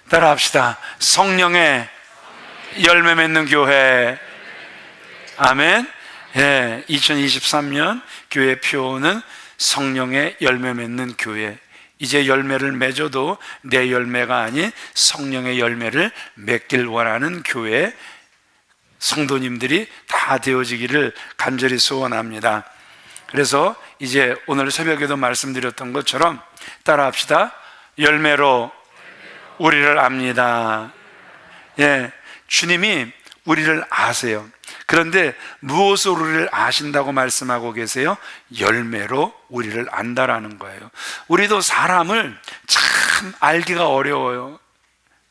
따라합시다. 성령의 열매 맺는 교회. 아멘. 2023년 교회 표어는 성령의 열매 맺는 교회. 이제 열매를 맺어도 내 열매가 아닌 성령의 열매를 맺길 원하는 교회 성도님들이 다 되어지기를 간절히 소원합니다. 그래서 이제 오늘 새벽에도 말씀드렸던 것처럼 따라합시다. 열매로 우리를 압니다. 주님이 우리를 아세요. 그런데 무엇으로 우리를 아신다고 말씀하고 계세요? 열매로 우리를 안다라는 거예요. 우리도 사람을 참 알기가 어려워요.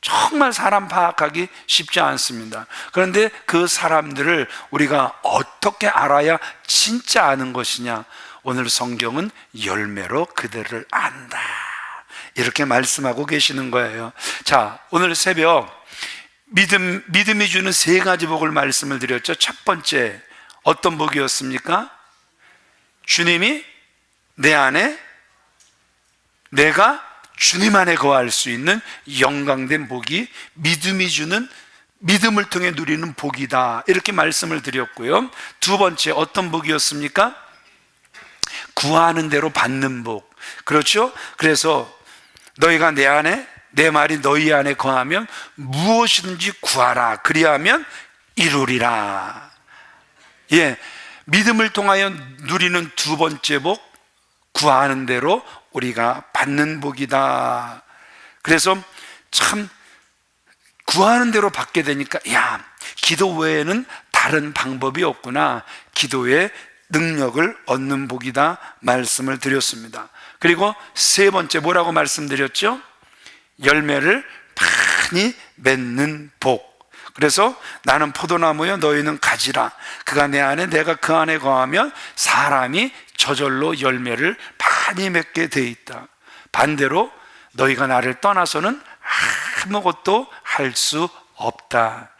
정말 사람 파악하기 쉽지 않습니다. 그런데 그 사람들을 우리가 어떻게 알아야 진짜 아는 것이냐? 오늘 성경은 열매로 그들을 안다, 이렇게 말씀하고 계시는 거예요. 자, 오늘 새벽 믿음이 주는 세 가지 복을 말씀을 드렸죠. 첫 번째, 어떤 복이었습니까? 주님이 내 안에, 내가 주님 안에 거할 수 있는 영광된 복이 믿음을 통해 누리는 복이다, 이렇게 말씀을 드렸고요. 두 번째, 어떤 복이었습니까? 구하는 대로 받는 복. 그렇죠? 그래서 너희가 내 안에, 내 말이 너희 안에 거하면 무엇이든지 구하라, 그리하면 이루리라. 믿음을 통하여 누리는 두 번째 복, 구하는 대로 우리가 받는 복이다. 그래서 참 구하는 대로 받게 되니까 기도 외에는 다른 방법이 없구나, 기도의 능력을 얻는 복이다 말씀을 드렸습니다. 그리고 세 번째, 뭐라고 말씀드렸죠? 열매를 많이 맺는 복. 그래서 나는 포도나무여 너희는 가지라, 그가 내 안에 내가 그 안에 거하면 사람이 저절로 열매를 많이 맺게 돼 있다. 반대로 너희가 나를 떠나서는 아무것도 할 수 없다.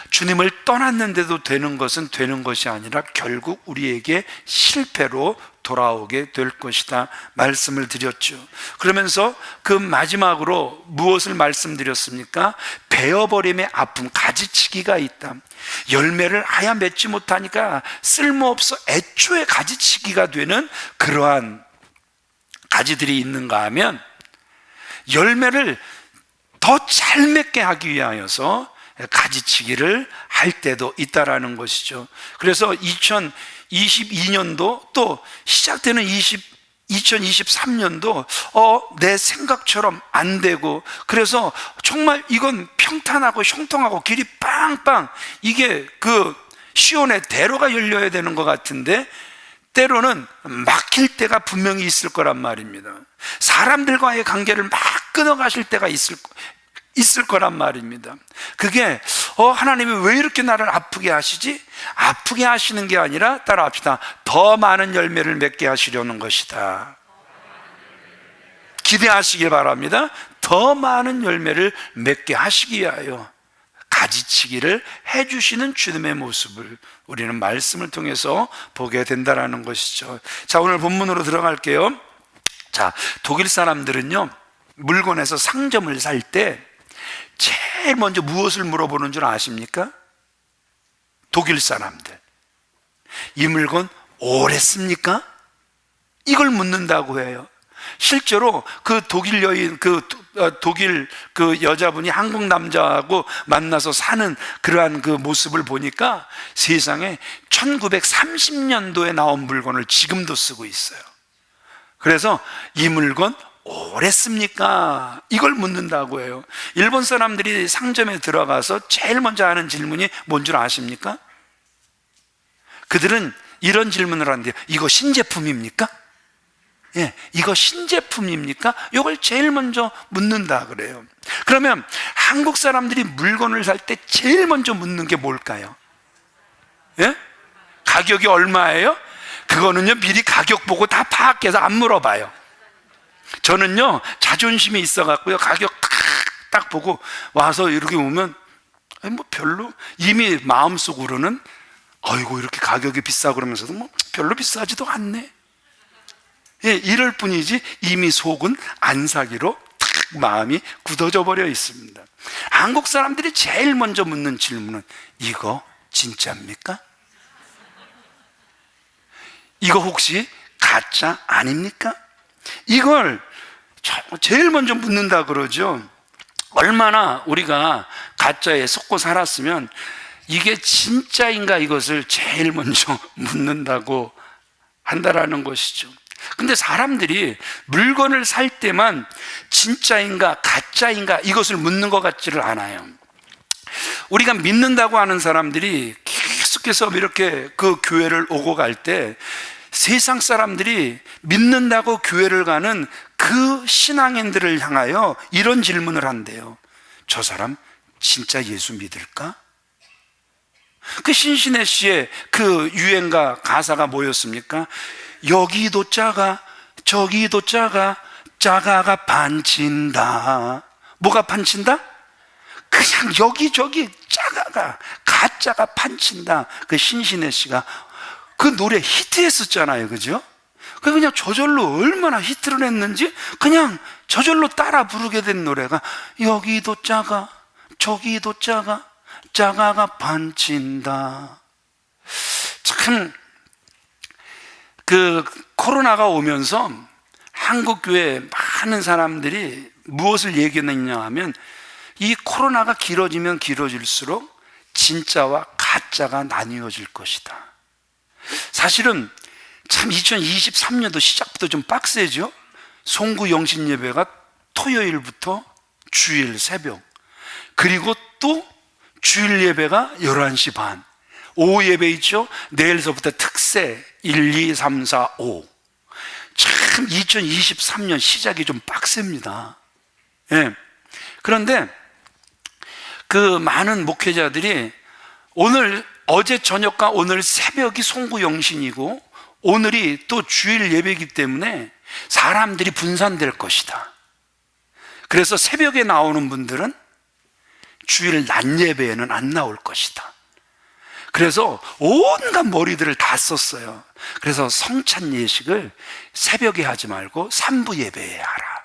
주님을 떠났는데도 되는 것은 되는 것이 아니라 결국 우리에게 실패로 돌아오게 될 것이다 말씀을 드렸죠. 그러면서 그 마지막으로 무엇을 말씀드렸습니까? 베어버림의 아픔, 가지치기가 있다. 열매를 아예 맺지 못하니까 쓸모없어 애초에 가지치기가 되는 그러한 가지들이 있는가 하면, 열매를 더 잘 맺게 하기 위하여서 가지치기를 할 때도 있다라는 것이죠. 그래서 2022년도 또 시작되는 2023년도 내 생각처럼 안 되고, 그래서 정말 이건 평탄하고 형통하고 길이 빵빵, 이게 그 시온의 대로가 열려야 되는 것 같은데 때로는 막힐 때가 분명히 있을 거란 말입니다. 사람들과의 관계를 막 끊어가실 때가 있을 거란 말입니다. 그게 하나님이 왜 이렇게 나를 아프게 하시지? 아프게 하시는 게 아니라, 따라합시다, 더 많은 열매를 맺게 하시려는 것이다. 기대하시길 바랍니다. 더 많은 열매를 맺게 하시기 위하여 가지치기를 해주시는 주님의 모습을 우리는 말씀을 통해서 보게 된다는 것이죠. 자, 오늘 본문으로 들어갈게요. 자, 독일 사람들은요, 물건에서 상점을 살 때 제일 먼저 무엇을 물어보는 줄 아십니까? 독일 사람들, 이 물건 오래 씁니까? 이걸 묻는다고 해요. 실제로 그 독일 여인, 독일 그 여자분이 한국 남자하고 만나서 사는 그러한 그 모습을 보니까 세상에 1930년도에 나온 물건을 지금도 쓰고 있어요. 그래서 이 물건 오래 씁니까? 이걸 묻는다고 해요. 일본 사람들이 상점에 들어가서 제일 먼저 하는 질문이 뭔 줄 아십니까? 그들은 이런 질문을 하는데요. 이거 신제품입니까? 이거 신제품입니까? 이걸 제일 먼저 묻는다 그래요. 그러면 한국 사람들이 물건을 살 때 제일 먼저 묻는 게 뭘까요? 가격이 얼마예요? 그거는요, 미리 가격 보고 다 파악해서 안 물어봐요. 저는요, 자존심이 있어갖고요, 가격 딱 보고 와서 이렇게 오면 별로, 이미 마음속으로는 아이고 이렇게 가격이 비싸 그러면서도 별로 비싸지도 않네, 이럴 뿐이지 이미 속은 안 사기로 탁 마음이 굳어져 버려 있습니다. 한국 사람들이 제일 먼저 묻는 질문은 이거 진짜입니까? 이거 혹시 가짜 아닙니까? 이걸 제일 먼저 묻는다 그러죠. 얼마나 우리가 가짜에 속고 살았으면 이게 진짜인가 이것을 제일 먼저 묻는다고 한다라는 것이죠. 근데 사람들이 물건을 살 때만 진짜인가 가짜인가 이것을 묻는 것 같지를 않아요. 우리가 믿는다고 하는 사람들이 계속해서 이렇게 그 교회를 오고 갈 때 세상 사람들이 믿는다고 교회를 가는 그 신앙인들을 향하여 이런 질문을 한대요. 저 사람 진짜 예수 믿을까? 그 신신혜 씨의 그 유행가 가사가 뭐였습니까? 여기도 작아 저기도 작아 작아가 판친다. 뭐가 판친다? 그냥 여기저기 작아가 가짜가 판친다. 그 신신혜 씨가 그 노래 히트했었잖아요, 그죠? 그냥 저절로 얼마나 히트를 했는지 그냥 저절로 따라 부르게 된 노래가 여기도 작아 저기도 작아 작아가 판친다. 참 그 코로나가 오면서 한국 교회 많은 사람들이 무엇을 얘기했느냐 하면 이 코로나가 길어지면 길어질수록 진짜와 가짜가 나뉘어질 것이다. 사실은 참 2023년도 시작부터 좀 빡세죠. 송구 영신 예배가 토요일부터 주일 새벽, 그리고 또 주일 예배가 11시 반, 오후 예배 있죠. 내일서부터 특세 1, 2, 3, 4, 5. 참 2023년 시작이 좀 빡셉니다. 예. 그런데 그 많은 목회자들이 어제 저녁과 오늘 새벽이 송구 영신이고 오늘이 또 주일 예배이기 때문에 사람들이 분산될 것이다. 그래서 새벽에 나오는 분들은 주일 낮 예배에는 안 나올 것이다. 그래서 온갖 머리들을 다 썼어요. 그래서 성찬 예식을 새벽에 하지 말고 3부 예배에 하라.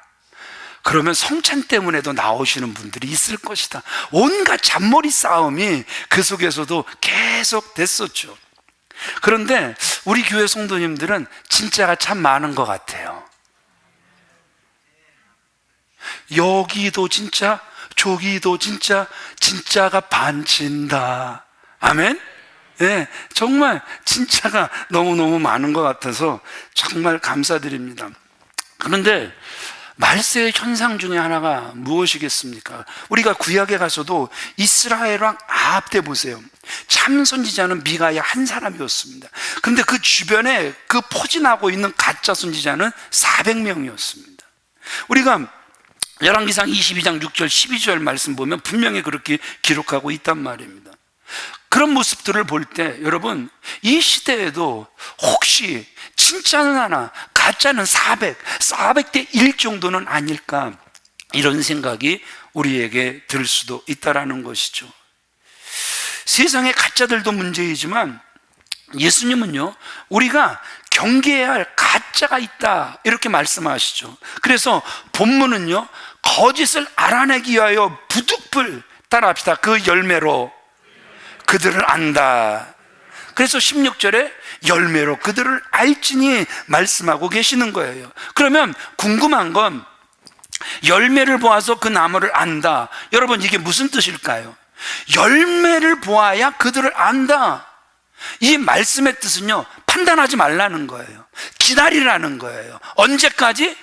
그러면 성찬 때문에도 나오시는 분들이 있을 것이다. 온갖 잔머리 싸움이 그 속에서도 계속 됐었죠. 그런데 우리 교회 성도님들은 진짜가 참 많은 것 같아요. 여기도 진짜 저기도 진짜 진짜가 반친다. 아멘? 네, 정말 진짜가 너무너무 많은 것 같아서 정말 감사드립니다. 그런데 말세의 현상 중에 하나가 무엇이겠습니까? 우리가 구약에 가서도 이스라엘 왕 아합 때 보세요. 참 선지자는 미가야 한 사람이었습니다. 그런데 그 주변에 그 포진하고 있는 가짜 선지자는 400명이었습니다. 우리가 열왕기상 22장 6절 12절 말씀 보면 분명히 그렇게 기록하고 있단 말입니다. 그런 모습들을 볼 때 여러분, 이 시대에도 혹시 진짜는 하나 가짜는 400대 1 정도는 아닐까, 이런 생각이 우리에게 들 수도 있다라는 것이죠. 세상의 가짜들도 문제이지만 예수님은요, 우리가 경계해야 할 가짜가 있다 이렇게 말씀하시죠. 그래서 본문은요, 거짓을 알아내기 위하여 부득불, 따라합시다. 그 열매로 그들을 안다. 그래서 16절에 열매로 그들을 알지니 말씀하고 계시는 거예요. 그러면 궁금한 건 열매를 보아서 그 나무를 안다. 여러분, 이게 무슨 뜻일까요? 열매를 보아야 그들을 안다. 이 말씀의 뜻은요, 판단하지 말라는 거예요. 기다리라는 거예요. 언제까지?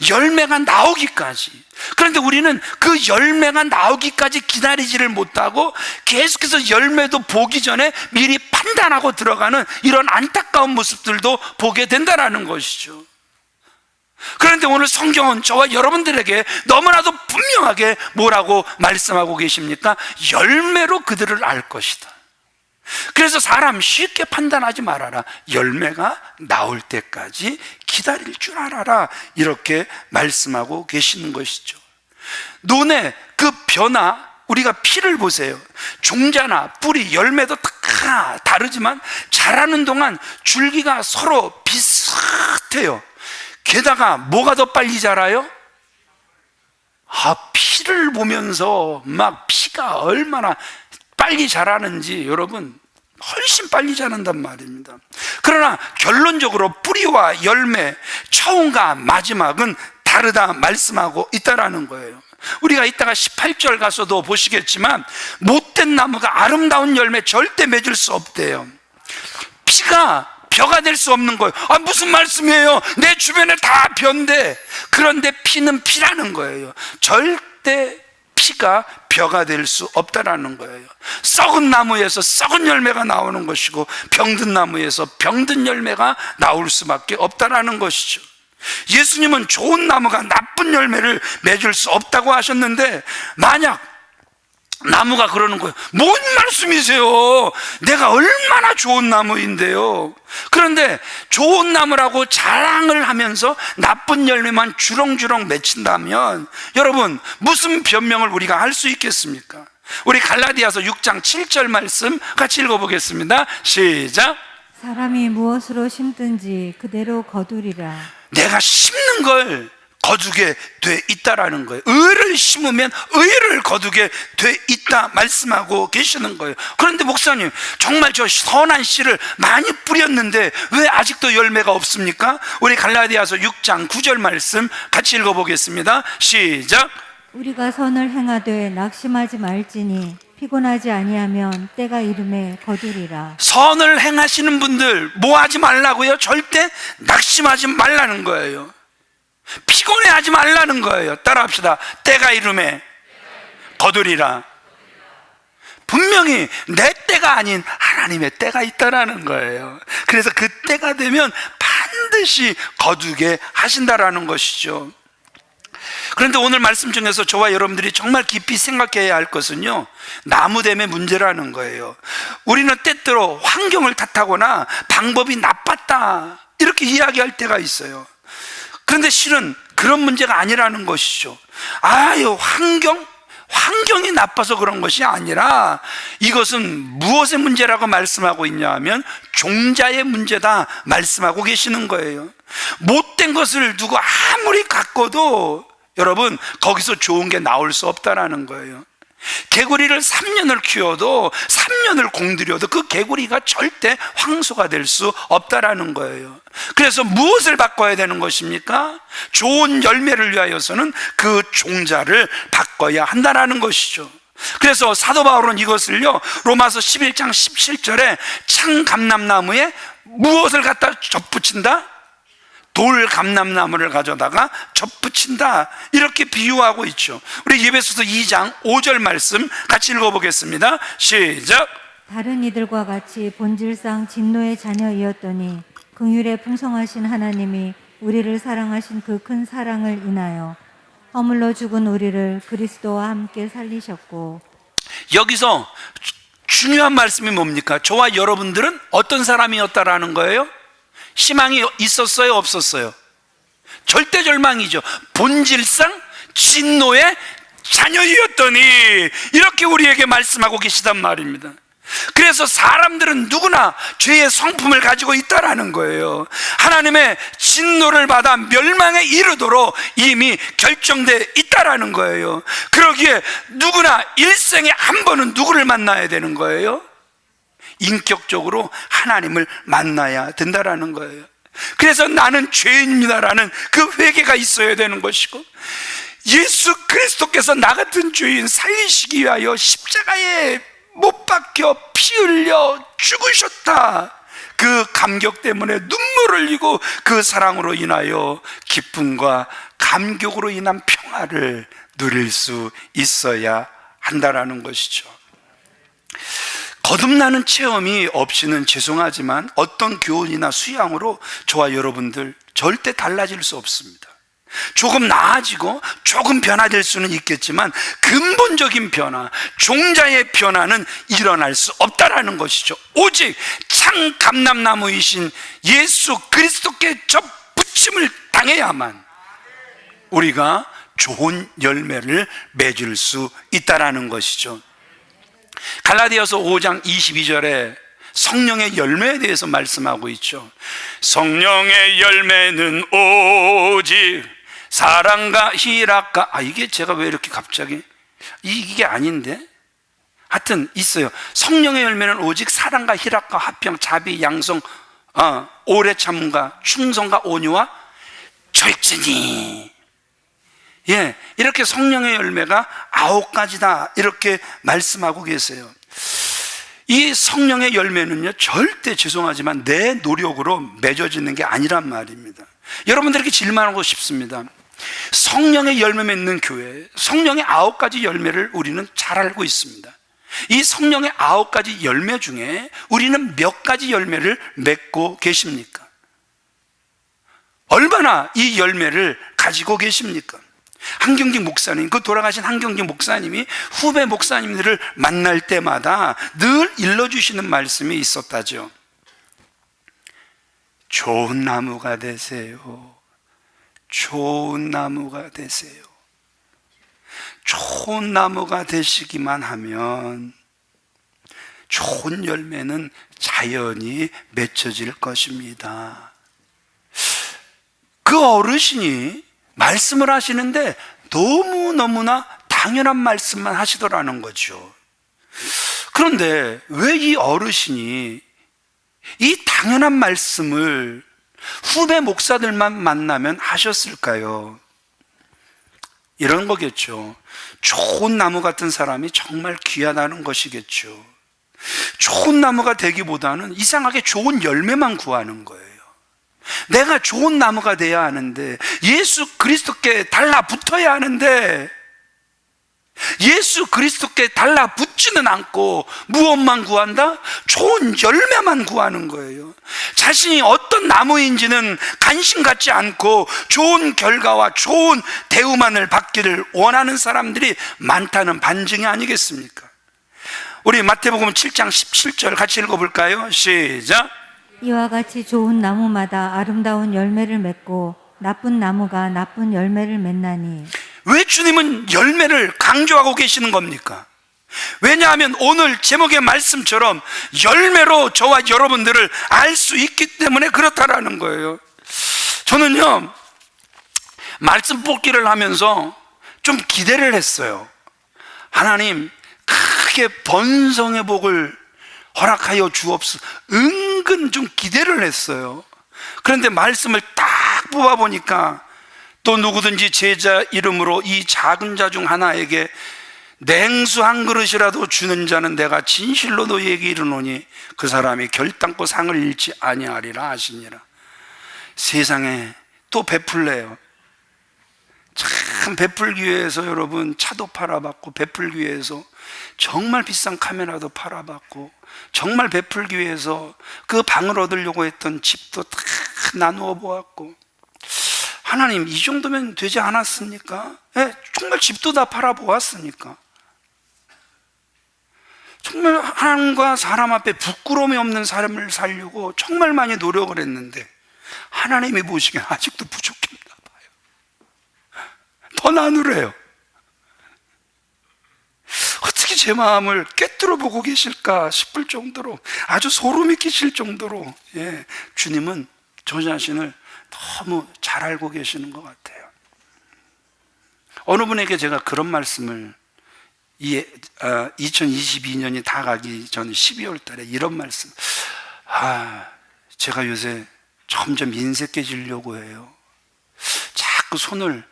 열매가 나오기까지. 그런데 우리는 그 열매가 나오기까지 기다리지를 못하고 계속해서 열매도 보기 전에 미리 판단하고 들어가는 이런 안타까운 모습들도 보게 된다는 것이죠. 그런데 오늘 성경은 저와 여러분들에게 너무나도 분명하게 뭐라고 말씀하고 계십니까? 열매로 그들을 알 것이다. 그래서 사람 쉽게 판단하지 말아라. 열매가 나올 때까지 기다릴 줄 알아라. 이렇게 말씀하고 계시는 것이죠. 논의 그 변화, 우리가 피를 보세요. 종자나 뿌리, 열매도 다 다르지만 자라는 동안 줄기가 서로 비슷해요. 게다가 뭐가 더 빨리 자라요? 피를 보면서 막 피가 얼마나 빨리 자라는지 여러분 훨씬 빨리 자란단 말입니다. 그러나 결론적으로 뿌리와 열매, 처음과 마지막은 다르다 말씀하고 있다라는 거예요. 우리가 이따가 18절 가서도 보시겠지만 못된 나무가 아름다운 열매 절대 맺을 수 없대요. 피가 벼가 될 수 없는 거예요. 무슨 말씀이에요? 내 주변에 다 벼인데. 그런데 피는 피라는 거예요. 절대 피가 벼가 될 수 없다라는 거예요. 썩은 나무에서 썩은 열매가 나오는 것이고 병든 나무에서 병든 열매가 나올 수밖에 없다라는 것이죠. 예수님은 좋은 나무가 나쁜 열매를 맺을 수 없다고 하셨는데, 만약 나무가 그러는 거예요. 뭔 말씀이세요? 내가 얼마나 좋은 나무인데요. 그런데 좋은 나무라고 자랑을 하면서 나쁜 열매만 주렁주렁 맺힌다면 여러분 무슨 변명을 우리가 할 수 있겠습니까? 우리 갈라디아서 6장 7절 말씀 같이 읽어보겠습니다. 시작. 사람이 무엇으로 심든지 그대로 거두리라. 내가 심는 걸 거두게 돼 있다라는 거예요. 의를 심으면 의를 거두게 돼 있다 말씀하고 계시는 거예요. 그런데 목사님, 정말 저 선한 씨를 많이 뿌렸는데 왜 아직도 열매가 없습니까? 우리 갈라디아서 6장 9절 말씀 같이 읽어보겠습니다. 시작. 우리가 선을 행하되 낙심하지 말지니 피곤하지 아니하면 때가 이름에 거두리라. 선을 행하시는 분들 뭐 하지 말라고요? 절대 낙심하지 말라는 거예요. 피곤해하지 말라는 거예요. 따라합시다. 때가 이름에 거두리라. 분명히 내 때가 아닌 하나님의 때가 있다라는 거예요. 그래서 그 때가 되면 반드시 거두게 하신다라는 것이죠. 그런데 오늘 말씀 중에서 저와 여러분들이 정말 깊이 생각해야 할 것은요, 나무됨의 문제라는 거예요. 우리는 때때로 환경을 탓하거나 방법이 나빴다 이렇게 이야기할 때가 있어요. 그런데 실은 그런 문제가 아니라는 것이죠. 환경이 나빠서 그런 것이 아니라 이것은 무엇의 문제라고 말씀하고 있냐 하면 종자의 문제다 말씀하고 계시는 거예요. 못된 것을 두고 아무리 가꿔도 여러분 거기서 좋은 게 나올 수 없다라는 거예요. 개구리를 3년을 키워도 3년을 공들여도 그 개구리가 절대 황소가 될 수 없다라는 거예요. 그래서 무엇을 바꿔야 되는 것입니까? 좋은 열매를 위하여서는 그 종자를 바꿔야 한다라는 것이죠. 그래서 사도 바울은 이것을요, 로마서 11장 17절에 창감람나무에 무엇을 갖다 접붙인다? 돌감람나무를 가져다가 접붙인다 이렇게 비유하고 있죠. 우리 에베소서 2장 5절 말씀 같이 읽어보겠습니다. 시작. 다른 이들과 같이 본질상 진노의 자녀이었더니 긍휼에 풍성하신 하나님이 우리를 사랑하신 그 큰 사랑을 인하여 허물로 죽은 우리를 그리스도와 함께 살리셨고. 여기서 중요한 말씀이 뭡니까? 저와 여러분들은 어떤 사람이었다라는 거예요? 희망이 있었어요? 없었어요? 절대 절망이죠. 본질상 진노의 자녀이었더니 이렇게 우리에게 말씀하고 계시단 말입니다. 그래서 사람들은 누구나 죄의 성품을 가지고 있다라는 거예요. 하나님의 진노를 받아 멸망에 이르도록 이미 결정되어 있다라는 거예요. 그러기에 누구나 일생에 한 번은 누구를 만나야 되는 거예요? 인격적으로 하나님을 만나야 된다라는 거예요. 그래서 나는 죄인입니다라는 그 회개가 있어야 되는 것이고, 예수 그리스도께서 나 같은 죄인 살리시기 위하여 십자가에 못 박혀 피 흘려 죽으셨다, 그 감격 때문에 눈물을 흘리고 그 사랑으로 인하여 기쁨과 감격으로 인한 평화를 누릴 수 있어야 한다라는 것이죠. 거듭나는 체험이 없이는 죄송하지만 어떤 교훈이나 수양으로 저와 여러분들 절대 달라질 수 없습니다. 조금 나아지고 조금 변화될 수는 있겠지만 근본적인 변화, 종자의 변화는 일어날 수 없다라는 것이죠. 오직 창감람나무이신 예수 그리스도께 접붙임을 당해야만 우리가 좋은 열매를 맺을 수 있다라는 것이죠. 갈라디아서 5장 22절에 성령의 열매에 대해서 말씀하고 있죠. 성령의 열매는 오직 사랑과 희락과, 이게 제가 왜 이렇게 갑자기 이게 아닌데? 하여튼 있어요. 성령의 열매는 오직 사랑과 희락과 화평, 자비, 양성, 오래 참음과 충성과 온유와 절제니. 예, 이렇게 성령의 열매가 9가지다 이렇게 말씀하고 계세요. 이 성령의 열매는요, 절대 죄송하지만 내 노력으로 맺어지는 게 아니란 말입니다. 여러분들에게 질문하고 싶습니다. 성령의 열매 맺는 교회, 성령의 9가지 열매를 우리는 잘 알고 있습니다. 이 성령의 9가지 열매 중에 우리는 몇 가지 열매를 맺고 계십니까? 얼마나 이 열매를 가지고 계십니까? 한경직 목사님, 그 돌아가신 한경직 목사님이 후배 목사님들을 만날 때마다 늘 일러주시는 말씀이 있었다죠. 좋은 나무가 되세요. 좋은 나무가 되세요. 좋은 나무가 되시기만 하면 좋은 열매는 자연히 맺혀질 것입니다. 그 어르신이 말씀을 하시는데 너무너무나 당연한 말씀만 하시더라는 거죠. 그런데 왜 이 어르신이 이 당연한 말씀을 후배 목사들만 만나면 하셨을까요? 이런 거겠죠. 좋은 나무 같은 사람이 정말 귀하다는 것이겠죠. 좋은 나무가 되기보다는 이상하게 좋은 열매만 구하는 거예요. 내가 좋은 나무가 돼야 하는데, 예수 그리스도께 달라붙어야 하는데, 예수 그리스도께 달라붙지는 않고 무엇만 구한다? 좋은 열매만 구하는 거예요. 자신이 어떤 나무인지는 관심 갖지 않고 좋은 결과와 좋은 대우만을 받기를 원하는 사람들이 많다는 반증이 아니겠습니까? 우리 마태복음 7장 17절 같이 읽어볼까요? 시작. 이와 같이 좋은 나무마다 아름다운 열매를 맺고 나쁜 나무가 나쁜 열매를 맺나니. 왜 주님은 열매를 강조하고 계시는 겁니까? 왜냐하면 오늘 제목의 말씀처럼 열매로 저와 여러분들을 알 수 있기 때문에 그렇다라는 거예요. 저는요, 말씀 뽑기를 하면서 좀 기대를 했어요. 하나님, 크게 번성의 복을 허락하여 주옵소서. 은근 좀 기대를 했어요. 그런데 말씀을 딱 뽑아보니까 또 누구든지 제자 이름으로 이 작은 자 중 하나에게 냉수 한 그릇이라도 주는 자는 내가 진실로 너희에게 이르노니 그 사람이 결단코 상을 잃지 아니하리라 하시니라. 세상에 또 베풀래요. 참 베풀기 위해서 여러분 차도 팔아봤고, 베풀기 위해서 정말 비싼 카메라도 팔아봤고, 정말 베풀기 위해서 그 방을 얻으려고 했던 집도 다 나누어 보았고, 하나님 이 정도면 되지 않았습니까? 네, 정말 집도 다 팔아보았으니까. 정말 하나님과 사람 앞에 부끄러움이 없는 삶을 살려고 정말 많이 노력을 했는데 하나님이 보시기엔 아직도 부족했나 봐요. 더 나누래요. 어떻게 제 마음을 꿰뚫어 보고 계실까 싶을 정도로, 아주 소름이 끼칠 정도로, 주님은 저 자신을 너무 잘 알고 계시는 것 같아요. 어느 분에게 제가 그런 말씀을 2022년이 다 가기 전 12월 달에 이런 말씀, 제가 요새 점점 인색해지려고 해요. 자꾸 손을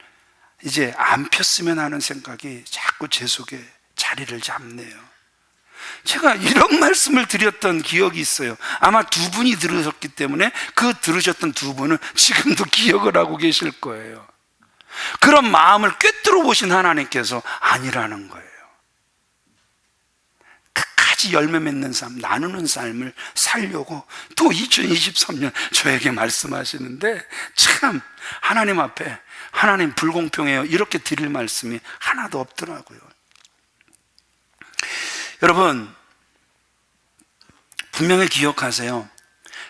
이제 안 폈으면 하는 생각이 자꾸 제 속에 자리를 잡네요. 제가 이런 말씀을 드렸던 기억이 있어요. 아마 두 분이 들으셨기 때문에 그 들으셨던 두 분은 지금도 기억을 하고 계실 거예요. 그런 마음을 꿰뚫어 보신 하나님께서 아니라는 거예요. 끝까지 열매 맺는 삶, 나누는 삶을 살려고 또 2023년 저에게 말씀하시는데, 참 하나님 앞에 하나님 불공평해요 이렇게 드릴 말씀이 하나도 없더라고요. 여러분, 분명히 기억하세요.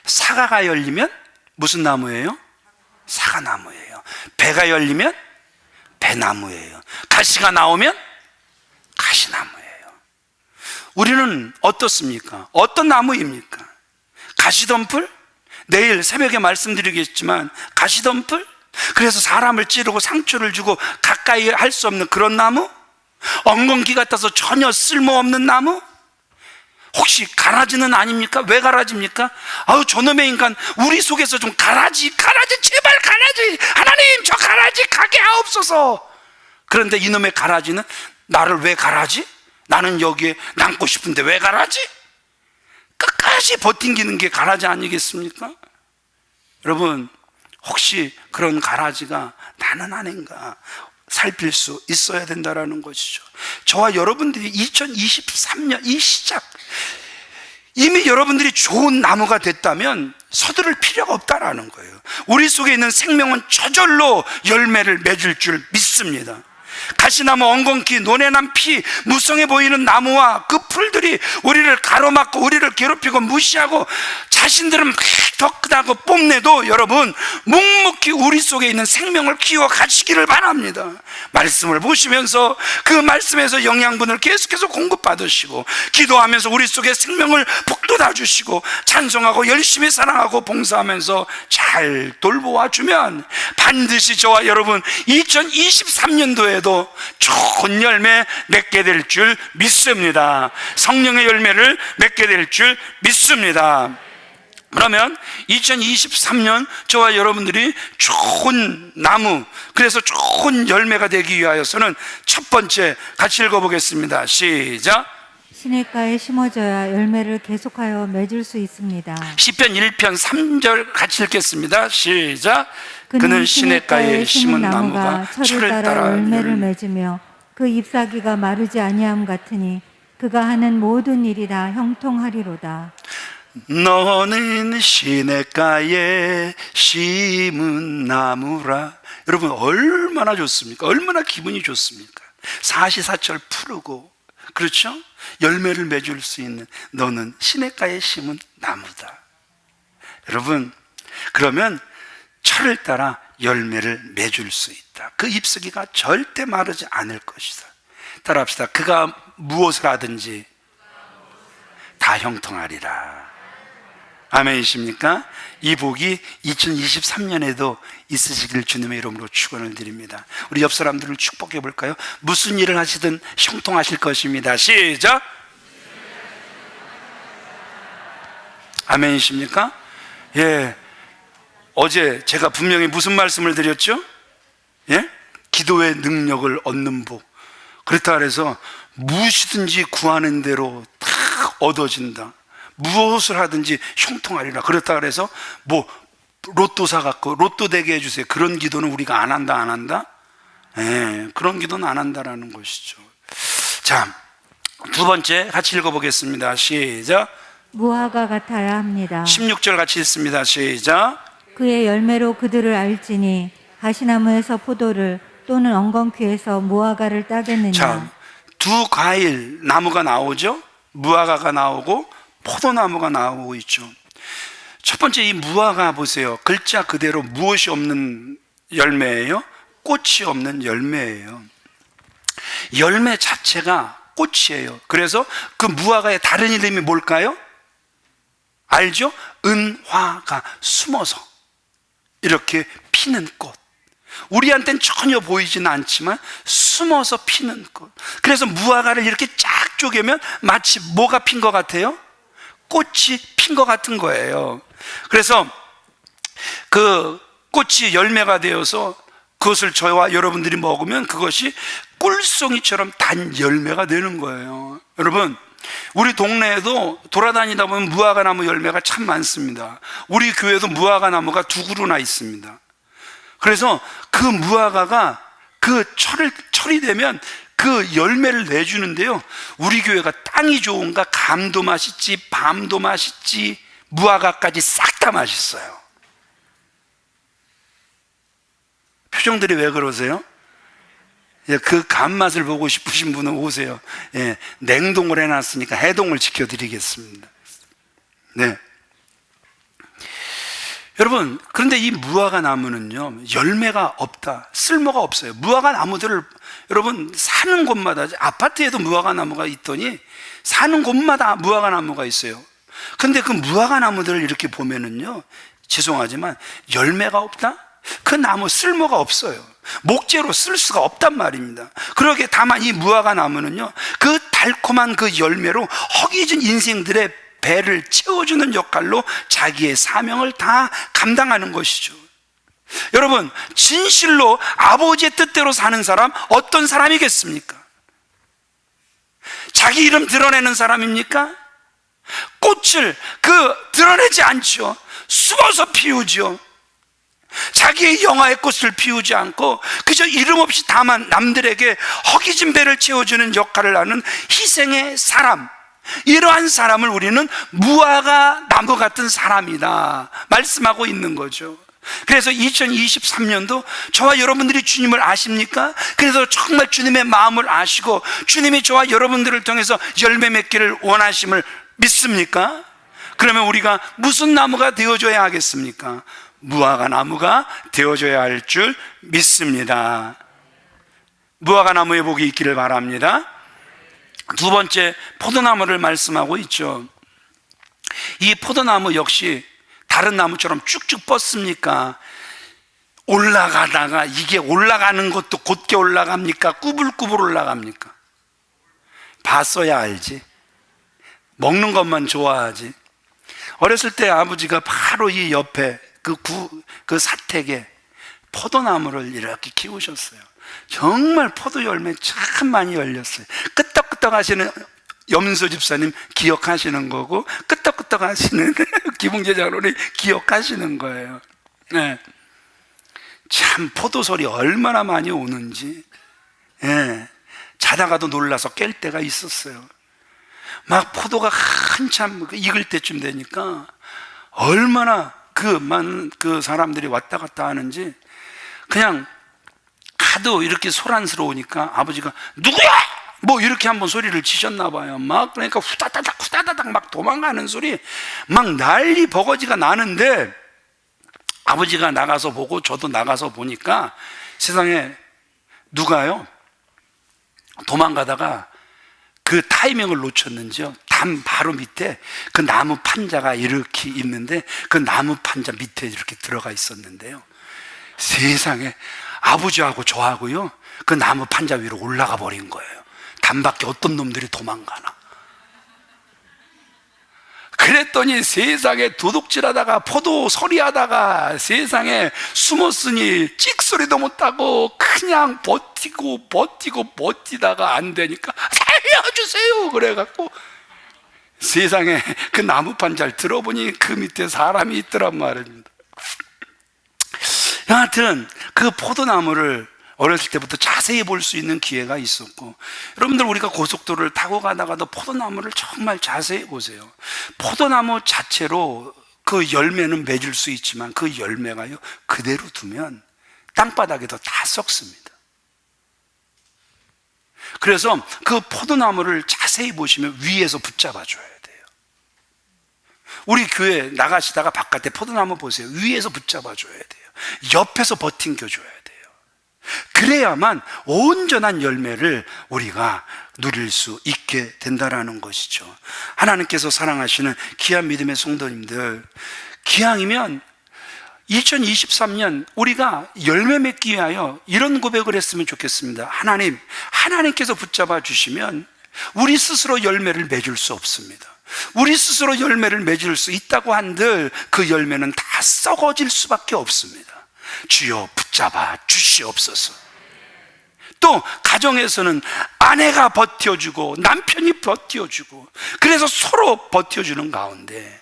사과가 열리면 무슨 나무예요? 사과나무예요. 배가 열리면 배나무예요. 가시가 나오면 가시나무예요. 우리는 어떻습니까? 어떤 나무입니까? 가시덤불? 내일 새벽에 말씀드리겠지만 가시덤불? 그래서 사람을 찌르고 상처를 주고 가까이 할 수 없는 그런 나무? 엉겅퀴 같아서 전혀 쓸모없는 나무? 혹시 가라지는 아닙니까? 왜 가라지입니까? 아우, 저놈의 인간, 우리 속에서 좀 가라지, 제발 가라지, 하나님 저 가라지 가게 하옵소서. 그런데 이놈의 가라지는 나를 왜 가라지? 나는 여기에 남고 싶은데 왜 가라지? 끝까지 버팅기는 게 가라지 아니겠습니까? 여러분, 혹시 그런 가라지가 나는 아닌가 살필 수 있어야 된다는 것이죠. 저와 여러분들이 2023년 이 시작, 이미 여러분들이 좋은 나무가 됐다면 서두를 필요가 없다라는 거예요. 우리 속에 있는 생명은 저절로 열매를 맺을 줄 믿습니다. 가시나무, 엉겅퀴, 논에 난 피, 무성해 보이는 나무와 그 풀들이 우리를 가로막고 우리를 괴롭히고 무시하고 자신들은 더 크다고 뽐내도 여러분, 묵묵히 우리 속에 있는 생명을 키워 가시기를 바랍니다. 말씀을 보시면서 그 말씀에서 영양분을 계속해서 공급받으시고, 기도하면서 우리 속에 생명을 북돋아 주시고, 찬송하고 열심히 사랑하고 봉사하면서 잘 돌보아 주면 반드시 저와 여러분 2023년도에도 좋은 열매 맺게 될 줄 믿습니다. 성령의 열매를 맺게 될 줄 믿습니다. 그러면 2023년 저와 여러분들이 좋은 나무, 그래서 좋은 열매가 되기 위하여서는 첫 번째 같이 읽어보겠습니다. 시작. 시냇가에 심어져야 열매를 계속하여 맺을 수 있습니다. 시편 1편 3절 같이 읽겠습니다. 시작. 그는 시냇가에 심은 나무가 철을 따라 열매를 맺으며 그 잎사귀가 마르지 아니함 같으니 그가 하는 모든 일이 다 형통하리로다. 너는 시냇가에 심은 나무라. 여러분, 얼마나 좋습니까? 얼마나 기분이 좋습니까? 사시사철 푸르고, 그렇죠? 열매를 맺을 수 있는 너는 시냇가에 심은 나무다. 여러분, 그러면 철을 따라 열매를 맺을 수 있다. 그 잎사귀가 절대 마르지 않을 것이다. 따라합시다. 그가 무엇을 하든지 다 형통하리라. 아멘이십니까? 이 복이 2023년에도 있으시길 주님의 이름으로 축원을 드립니다. 우리 옆 사람들을 축복해 볼까요? 무슨 일을 하시든 형통하실 것입니다. 시작. 아멘이십니까? 예. 어제 제가 분명히 무슨 말씀을 드렸죠? 예? 기도의 능력을 얻는 복. 그렇다 그래서 무엇이든지 구하는 대로 다 얻어진다. 무엇을 하든지 형통하리라. 그렇다 그래서 뭐 로또 사갖고 로또 되게 해주세요. 그런 기도는 우리가 안 한다? 예, 그런 기도는 안 한다라는 것이죠. 자, 두 번째 같이 읽어보겠습니다. 시작. 무화과 같아야 합니다. 16절 같이 읽습니다. 시작. 그의 열매로 그들을 알지니 가시나무에서 포도를 또는 엉겅퀴에서 무화과를 따겠느냐. 자, 두 과일 나무가 나오죠. 무화과가 나오고 포도나무가 나오고 있죠. 첫 번째 이 무화과 보세요. 글자 그대로 무엇이 없는 열매예요? 꽃이 없는 열매예요. 열매 자체가 꽃이에요. 그래서 그 무화과의 다른 이름이 뭘까요? 알죠? 은화가 숨어서 이렇게 피는 꽃. 우리한테는 전혀 보이지는 않지만 숨어서 피는 꽃. 그래서 무화과를 이렇게 쫙 쪼개면 마치 뭐가 핀 것 같아요? 꽃이 핀 것 같은 거예요. 그래서 그 꽃이 열매가 되어서 그것을 저와 여러분들이 먹으면 그것이 꿀송이처럼 단 열매가 되는 거예요. 여러분, 우리 동네에도 돌아다니다 보면 무화과 나무 열매가 참 많습니다. 우리 교회도 무화과 나무가 2그루나 있습니다. 그래서 그 무화과가 그 철이 되면 그 열매를 내주는데요, 우리 교회가 땅이 좋은가 감도 맛있지 밤도 맛있지 무화과까지 싹 다 맛있어요. 표정들이 왜 그러세요? 그 감맛을 보고 싶으신 분은 오세요. 예, 냉동을 해놨으니까 해동을 지켜드리겠습니다. 네. 여러분, 그런데 이 무화과 나무는요, 열매가 없다, 쓸모가 없어요. 무화과 나무들을 여러분 사는 곳마다, 아파트에도 무화과 나무가 있더니 사는 곳마다 무화과 나무가 있어요. 근데 그 무화과 나무들을 이렇게 보면은요, 죄송하지만 열매가 없다? 그 나무 쓸모가 없어요. 목재로 쓸 수가 없단 말입니다. 그러게 다만 이 무화과 나무는요, 그 달콤한 그 열매로 허기진 인생들의 배를 채워주는 역할로 자기의 사명을 다 감당하는 것이죠. 여러분, 진실로 아버지의 뜻대로 사는 사람 어떤 사람이겠습니까? 자기 이름 드러내는 사람입니까? 꽃을 드러내지 않죠. 숨어서 피우죠. 자기의 영화의 꽃을 피우지 않고 그저 이름 없이 다만 남들에게 허기진 배를 채워주는 역할을 하는 희생의 사람, 이러한 사람을 우리는 무화과 나무 같은 사람이다 말씀하고 있는 거죠. 그래서 2023년도 저와 여러분들이 주님을 아십니까? 그래서 정말 주님의 마음을 아시고 주님이 저와 여러분들을 통해서 열매 맺기를 원하심을 믿습니까? 그러면 우리가 무슨 나무가 되어줘야 하겠습니까? 무화과 나무가 되어줘야 할 줄 믿습니다. 무화과 나무의 복이 있기를 바랍니다. 두 번째, 포도나무를 말씀하고 있죠. 이 포도나무 역시 다른 나무처럼 쭉쭉 뻗습니까? 올라가다가 이게 올라가는 것도 곧게 올라갑니까? 꾸불꾸불 올라갑니까? 봤어야 알지. 먹는 것만 좋아하지. 어렸을 때 아버지가 바로 이 옆에 그 사택에 포도나무를 이렇게 키우셨어요. 정말 포도 열매 참 많이 열렸어요. 끄떡끄떡 하시는 염소 집사님 기억하시는 거고, 끄떡끄떡 하시는 기봉제 장로님 기억하시는 거예요. 네. 참 포도 소리 얼마나 많이 오는지, 네. 자다가도 놀라서 깰 때가 있었어요. 막 포도가 한참 익을 때쯤 되니까 얼마나 그 사람들이 왔다 갔다 하는지, 그냥 하도 이렇게 소란스러우니까 아버지가 누구야? 뭐 이렇게 한번 소리를 치셨나 봐요. 막 그러니까 후다다닥 막 도망가는 소리, 막 난리 버거지가 나는데 아버지가 나가서 보고 저도 나가서 보니까 세상에 누가요? 도망가다가 그 타이밍을 놓쳤는지요, 담 바로 밑에 그 나무 판자가 이렇게 있는데 그 나무 판자 밑에 이렇게 들어가 있었는데요, 세상에 아버지하고 저하고요 그 나무 판자 위로 올라가 버린 거예요. 담밖에 어떤 놈들이 도망가나. 그랬더니 세상에 도둑질하다가 포도 서리하다가 세상에 숨었으니 찍소리도 못하고 그냥 버티다가 안 되니까 살려주세요 그래갖고 세상에 그 나무 판자를 들어보니 그 밑에 사람이 있더란 말입니다. 여하튼 그 포도나무를 어렸을 때부터 자세히 볼 수 있는 기회가 있었고, 여러분들 우리가 고속도로를 타고 가다가도 포도나무를 정말 자세히 보세요. 포도나무 자체로 그 열매는 맺을 수 있지만 그 열매가요 그대로 두면 땅바닥에도 다 썩습니다. 그래서 그 포도나무를 자세히 보시면 위에서 붙잡아 줘야 돼요. 우리 교회 나가시다가 바깥에 포도나무 보세요. 위에서 붙잡아 줘야 돼요. 옆에서 버팅겨 줘야 돼요. 그래야만 온전한 열매를 우리가 누릴 수 있게 된다라는 것이죠. 하나님께서 사랑하시는 귀한 믿음의 성도님들, 기왕이면 2023년 우리가 열매 맺기 위하여 이런 고백을 했으면 좋겠습니다. 하나님께서 붙잡아 주시면 우리 스스로 열매를 맺을 수 없습니다. 우리 스스로 열매를 맺을 수 있다고 한들 그 열매는 다 썩어질 수밖에 없습니다. 주여 붙잡아 주시옵소서. 또 가정에서는 아내가 버텨주고 남편이 버텨주고 그래서 서로 버텨주는 가운데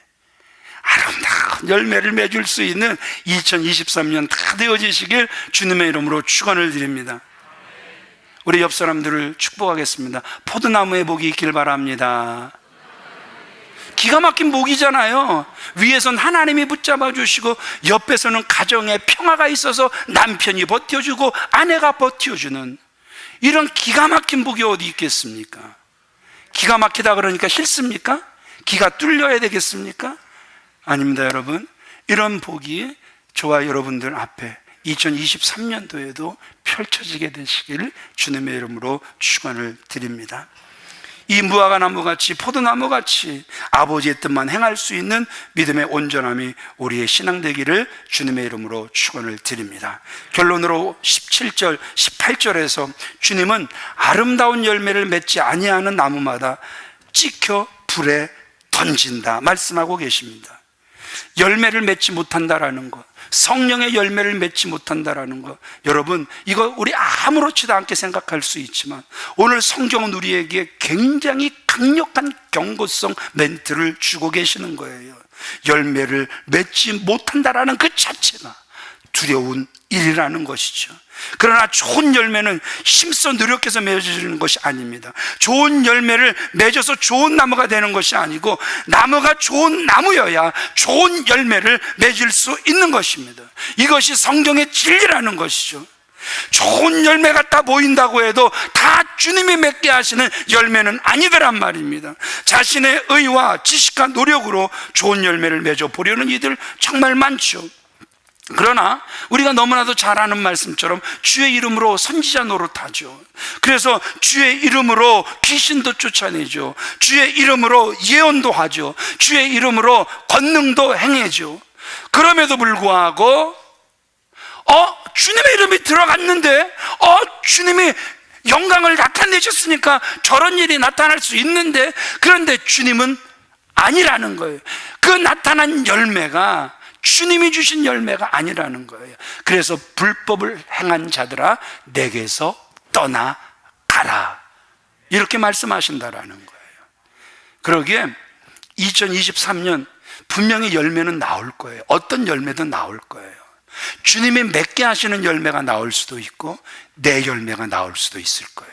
아름다운 열매를 맺을 수 있는 2023년 다 되어지시길 주님의 이름으로 축원을 드립니다. 우리 옆 사람들을 축복하겠습니다. 포도나무의 복이 있길 바랍니다. 기가 막힌 복이잖아요. 위에선 하나님이 붙잡아 주시고 옆에서는 가정에 평화가 있어서 남편이 버텨주고 아내가 버텨주는 이런 기가 막힌 복이 어디 있겠습니까? 기가 막히다 그러니까 싫습니까? 기가 뚫려야 되겠습니까? 아닙니다, 여러분. 이런 복이 저와 여러분들 앞에 2023년도에도 펼쳐지게 되시기를 주님의 이름으로 축원을 드립니다. 이 무화과 나무같이 포도나무같이 아버지의 뜻만 행할 수 있는 믿음의 온전함이 우리의 신앙 되기를 주님의 이름으로 축원을 드립니다. 결론으로 17절 18절에서 주님은 아름다운 열매를 맺지 아니하는 나무마다 찍혀 불에 던진다 말씀하고 계십니다. 열매를 맺지 못한다라는 것, 성령의 열매를 맺지 못한다라는 것, 여러분 이거 우리 아무렇지도 않게 생각할 수 있지만 오늘 성경은 우리에게 굉장히 강력한 경고성 멘트를 주고 계시는 거예요. 열매를 맺지 못한다라는 그 자체가 두려운 일이라는 것이죠. 그러나 좋은 열매는 힘써 노력해서 맺어지는 것이 아닙니다. 좋은 열매를 맺어서 좋은 나무가 되는 것이 아니고 나무가 좋은 나무여야 좋은 열매를 맺을 수 있는 것입니다. 이것이 성경의 진리라는 것이죠. 좋은 열매 같아 보인다고 해도 다 주님이 맺게 하시는 열매는 아니더란 말입니다. 자신의 의와 지식과 노력으로 좋은 열매를 맺어 보려는 이들 정말 많죠. 그러나 우리가 너무나도 잘 아는 말씀처럼 주의 이름으로 선지자 노릇하죠. 그래서 주의 이름으로 귀신도 쫓아내죠. 주의 이름으로 예언도 하죠. 주의 이름으로 권능도 행해죠. 그럼에도 불구하고 주님의 이름이 들어갔는데 주님이 영광을 나타내셨으니까 저런 일이 나타날 수 있는데, 그런데 주님은 아니라는 거예요. 그 나타난 열매가 주님이 주신 열매가 아니라는 거예요. 그래서 불법을 행한 자들아 내게서 떠나가라 이렇게 말씀하신다라는 거예요. 그러기에 2023년 분명히 열매는 나올 거예요. 어떤 열매든 나올 거예요. 주님이 맺게 하시는 열매가 나올 수도 있고 내 열매가 나올 수도 있을 거예요.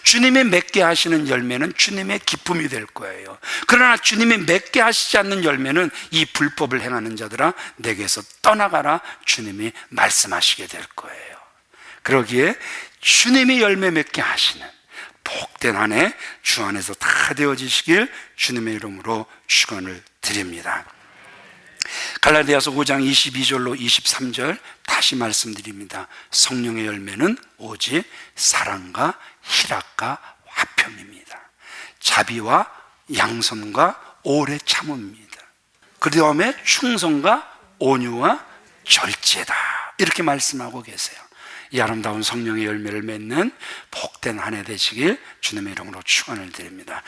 주님이 맺게 하시는 열매는 주님의 기쁨이 될 거예요. 그러나 주님이 맺게 하시지 않는 열매는 이 불법을 행하는 자들아 내게서 떠나가라 주님이 말씀하시게 될 거예요. 그러기에 주님이 열매 맺게 하시는 복된 한 해 주 안에서 다 되어지시길 주님의 이름으로 축원을 드립니다. 갈라디아서 5장 22절로 23절 다시 말씀드립니다. 성령의 열매는 오직 사랑과 희락과 화평입니다. 자비와 양선과 오래 참음입니다. 그 다음에 충성과 온유와 절제다 이렇게 말씀하고 계세요. 이 아름다운 성령의 열매를 맺는 복된 한 해 되시길 주님의 이름으로 축원을 드립니다.